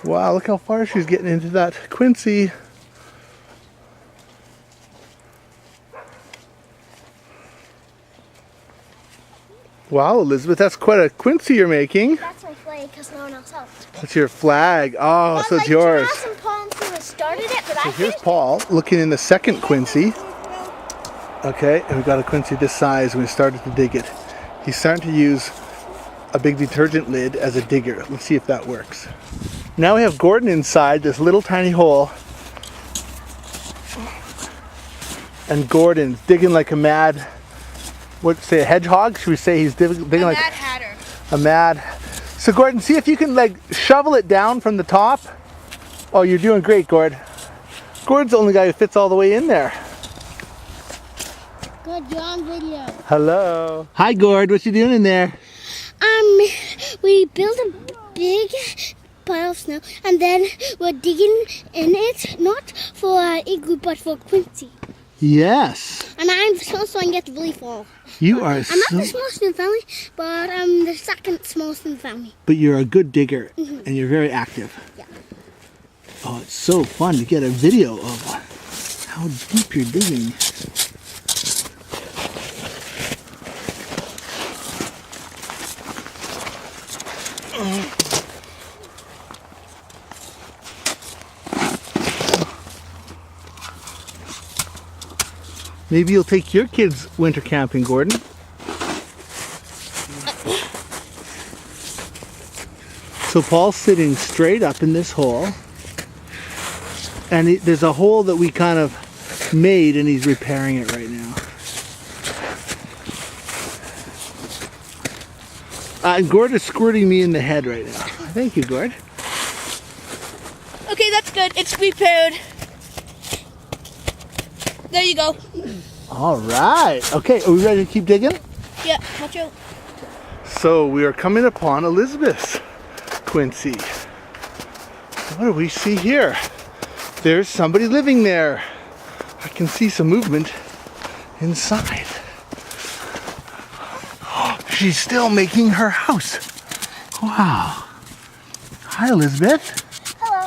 Wow, look how far she's getting into that Quincy. Wow, Elizabeth, that's quite a Quincy you're making. That's my flag because no one else helped. That's your flag. Oh, so it's yours. And Paul and Sue started it, but So here's Paul looking in the second Quincy. Okay, and we got a Quincy this size when we started to dig it. He's starting to use a big detergent lid as a digger. Let's see if that works. Now we have Gordon inside this little tiny hole. And Gordon's digging like a mad, a hedgehog? Should we say he's digging like mad hatter. a mad. So Gordon, see if you can like shovel it down from the top. Oh, you're doing great, Gord. Gordon's the only guy who fits all the way in there. Good, you're on video. Hello. Hi, Gord. What you doing in there? We built a big pile of snow, and then we're digging in it, not for igloo, but for Quincy. Yes. And I'm so I get really full. You are I'm not the smallest in the family, but I'm the second smallest in the family. But you're a good digger, and you're very active. Yeah. Oh, it's so fun to get a video of how deep you're digging. Maybe you'll take your kids winter camping, Gordon. So Paul's sitting straight up in this hole. And there's a hole that we kind of made, and he's repairing it right now. And Gord is squirting me in the head right now. Thank you, Gord. Okay, that's good. It's repaired. There you go. All right. Okay, are we ready to keep digging? Yeah, watch out. So we are coming upon Elizabeth's Quincy. What do we see here? There's somebody living there. I can see some movement inside. She's still making her house. Wow. Hi, Elizabeth. Hello.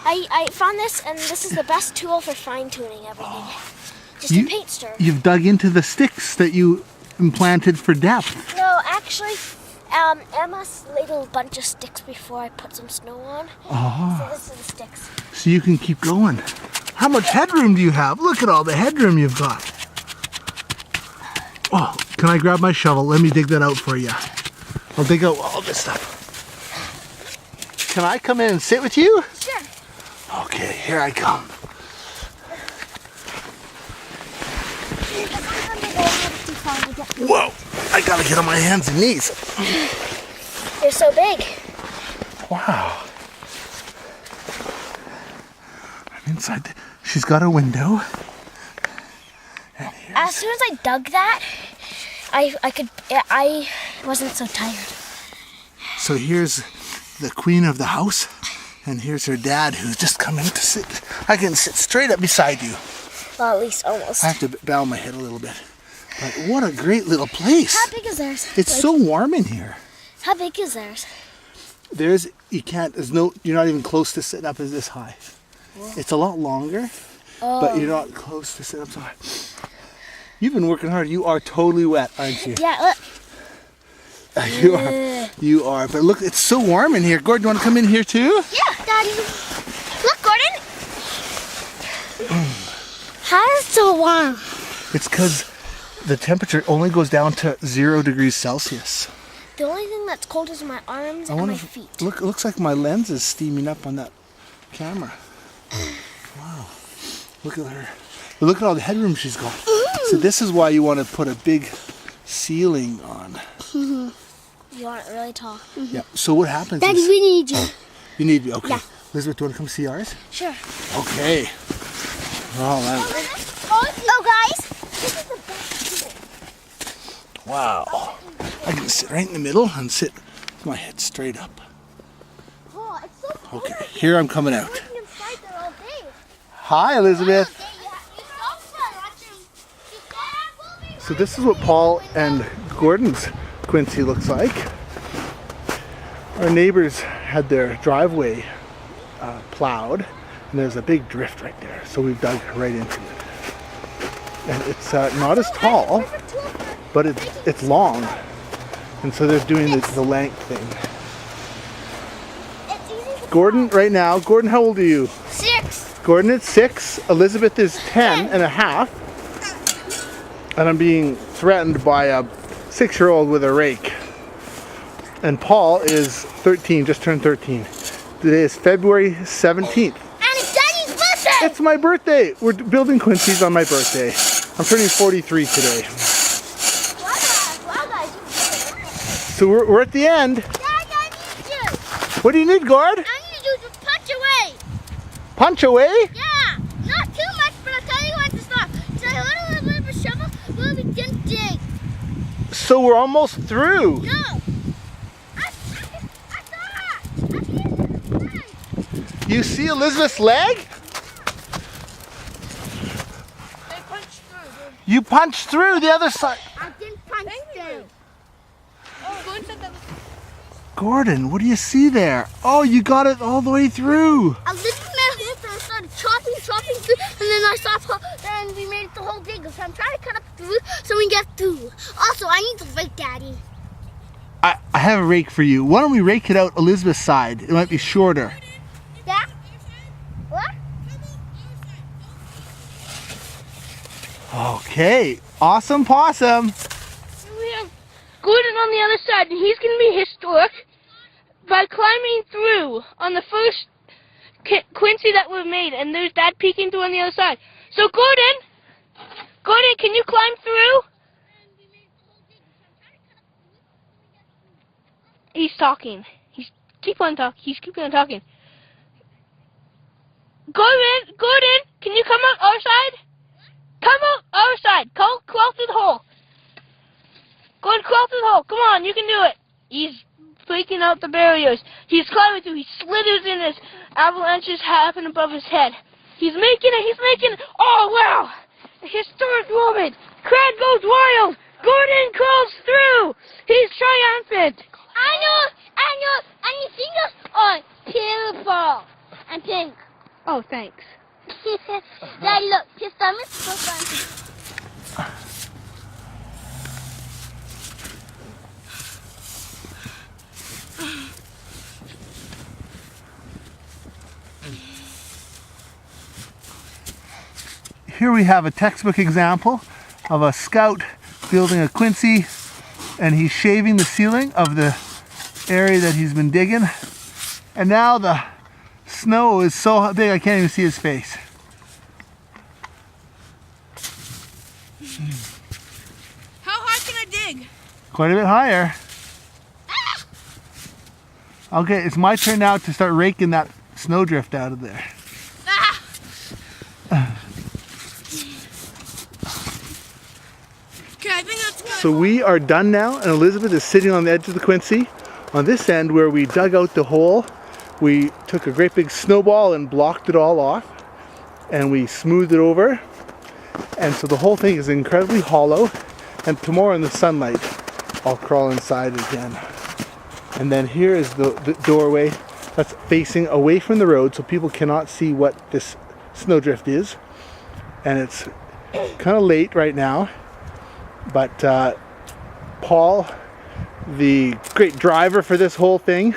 I found this, and this is the best tool for fine-tuning everything. Just a paint stir. You've dug into the sticks that you implanted for depth. No, actually, Emma laid a bunch of sticks before I put some snow on. Oh. So this is the sticks. So you can keep going. How much headroom do you have? Look at all the headroom you've got. Oh, can I grab my shovel? Let me dig that out for you. I'll dig out all this stuff. Can I come in and sit with you? Sure. Okay, here I come. Whoa, I gotta get on my hands and knees. They're so big. Wow. I'm inside. She's got a window. As soon as I dug that, I wasn't so tired. So here's the queen of the house, and here's her dad who's just coming to sit. I can sit straight up beside you. Well, at least almost. I have to bow my head a little bit. But what a great little place. How big is theirs? It's so warm in here. How big is theirs? You're not even close to sitting up as this high. Whoa. It's a lot longer, but you're not close to sitting up so high. You've been working hard. You are totally wet, aren't you? Yeah, look. You are. But look, it's so warm in here. Gordon, you want to come in here too? Yeah, Daddy. Look, Gordon. How is it so warm? It's because the temperature only goes down to 0 degrees Celsius. The only thing that's cold is my arms and my feet. It looks like my lens is steaming up on that camera. Wow. Look at her. But look at all the headroom she's got. So this is why you want to put a big ceiling on. You want it really tall. Yeah. So what happens Daddy, is... we need you. You need me? Okay. Yeah. Elizabeth, do you want to come see ours? Sure. Okay. All right. Oh, guys. This is the best tool. Wow. I can sit right in the middle and sit with my head straight up. Oh, it's so cool. Okay, here I'm coming out. Working inside there all day. Hi, Elizabeth. So this is what Paul and Gordon's Quincy looks like. Our neighbors had their driveway plowed, and there's a big drift right there, so we've dug right into it. And it's not as tall, but it's long, and so they're doing the length thing. Gordon, right now, Gordon, how old are you? 6. Gordon is 6, Elizabeth is 10 and a half, and I'm being threatened by a 6-year-old with a rake. And Paul is 13, just turned 13. Today is February 17th. And it's Daddy's birthday! It's my birthday! We're building Quinzhees on my birthday. I'm turning 43 today. Wow, guys. So we're at the end. Dad, I need you. What do you need, Gord? I need you to punch away. Punch away? Yeah, not too much, but I'll tell you when to stop. So I hold a little bit of a shovel, we'll begin to dig. So we're almost through. No. I saw it. You see Elizabeth's leg? I punched through. You punched through the other side. I didn't punch through. Oh, Gordon said that was... Gordon, what do you see there? Oh, you got it all the way through. I lifted my hook and I started chopping through, and then I stopped, and we made it the whole dig. So I'm trying to cut up through so we can get through. Also, I need the rake, Daddy. I have a rake for you. Why don't we rake it out Elizabeth's side? It might be shorter. Yeah? What? Okay, awesome possum. We have Gordon on the other side, and he's going to be historic by climbing through on the first Quinzhee that we've made, and there's Dad peeking through on the other side. So Gordon, can you climb through? He's talking. He's keeping on talking. Gordon, can you come out our side? Come out our side. Crawl through the hole. Gordon, crawl through the hole. Come on, you can do it. He's breaking out the barriers. He's climbing through. He slithers in as avalanches happen above his head. He's making it. Oh, wow. A historic moment. Crowd goes wild. Gordon crawls through. He's triumphant. I know. And your fingers are purple and pink. Oh, thanks. Daddy, look, his thumb is purple and pink. Here we have a textbook example of a scout building a Quinzhee, and he's shaving the ceiling of the area that he's been digging. And now the snow is so big I can't even see his face. How high can I dig? Quite a bit higher. Okay, it's my turn now to start raking that snowdrift out of there. Okay, I think that's good. So we are done now, and Elizabeth is sitting on the edge of the Quinzhee. On this end where we dug out the hole, we took a great big snowball and blocked it all off, and we smoothed it over. And so the whole thing is incredibly hollow, and tomorrow in the sunlight I'll crawl inside again. And then here is the doorway that's facing away from the road, so people cannot see what this snowdrift is. And it's kind of late right now, but Paul, the great driver for this whole thing,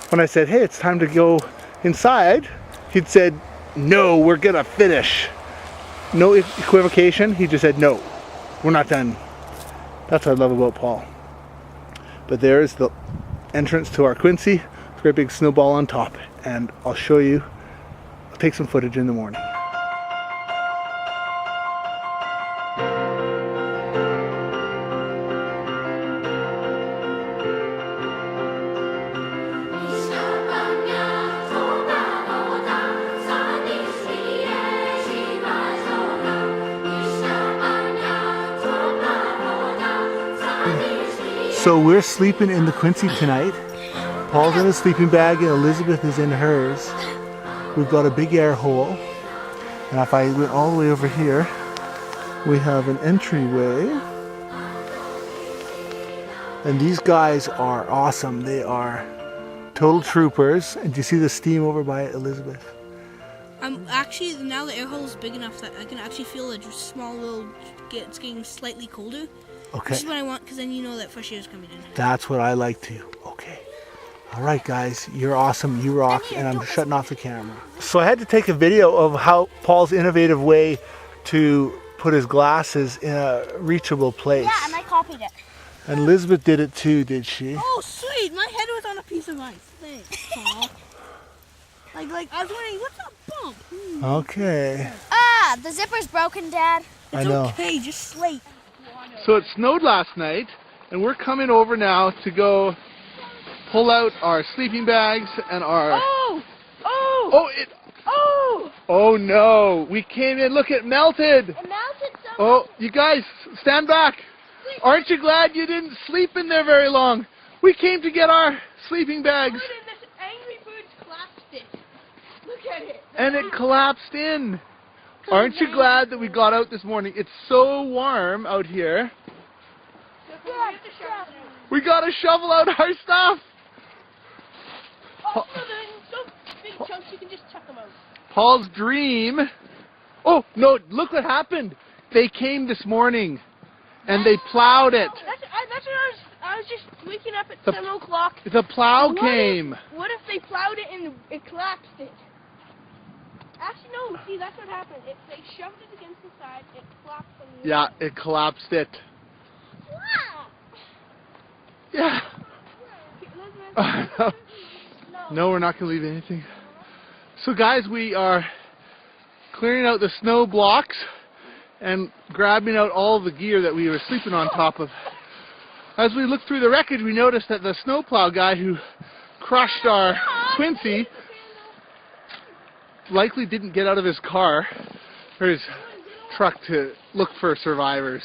when I said, hey, it's time to go inside, he'd said, no, we're gonna finish. No equivocation, he just said, no, we're not done. That's what I love about Paul. But there's the entrance to our Quinzhee, great big snowball on top, and I'll show you, I'll take some footage in the morning. So we're sleeping in the Quinzhee tonight. Paul's in his sleeping bag and Elizabeth is in hers. We've got a big air hole. And if I went all the way over here, we have an entryway. And these guys are awesome. They are Total troopers. And do you see the steam over by Elizabeth? I'm actually, now the air hole is big enough that I can actually feel a small little, it's getting slightly colder. Okay. This is what I want, because then you know that fresh air is coming in. That's what I like too. Okay. All right, guys. You're awesome. You rock. And I'm shutting off the camera. So I had to take a video of how Paul's innovative way to put his glasses in a reachable place. Yeah, and I copied it. And Elizabeth did it too, did she? Oh, sweet! My head was on a piece of ice. Thanks, Paul. like I was wondering, what's that bump? Okay. Ah, the zipper's broken, Dad. It's I know. okay, just slate. So it snowed last night, and we're coming over now to go pull out our sleeping bags and our... Oh! Oh! Oh, it... Oh! Oh no! We came in, look, it melted! It melted so Oh, you guys, stand back! Aren't you glad you didn't sleep in there very long? We came to get our sleeping bags. Look at this angry bird's collapsed it. Look at it. And it collapsed in. Aren't you glad that we got out this morning? It's so warm out here. We gotta shovel out our stuff. Oh, no, they're in so big chunks you can just chuck them out. Paul's dream. Oh, no, look what happened. They came this morning and they plowed it. That's what I was just waking up at The- 7 o'clock. The plow came. What if they plowed it and it collapsed it? Actually, no. See, that's what happened. They shoved it against the side. It collapsed on the Yeah, it collapsed it. Wow. Yeah. Elizabeth, No, we're not going to leave anything. So guys, we are clearing out the snow blocks and grabbing out all the gear that we were sleeping on top of. As we looked through the wreckage, we noticed that the snowplow guy who crushed our Quincy likely didn't get out of his car or his truck to look for survivors.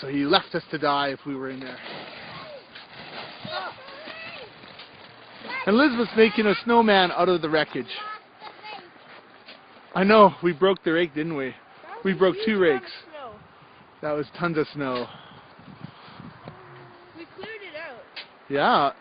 So he left us to die if we were in there. And Elizabeth's making a snowman out of the wreckage. I know, we broke the rake, didn't we? We broke 2 rakes. That was tons of snow. we cleared it out. Yeah,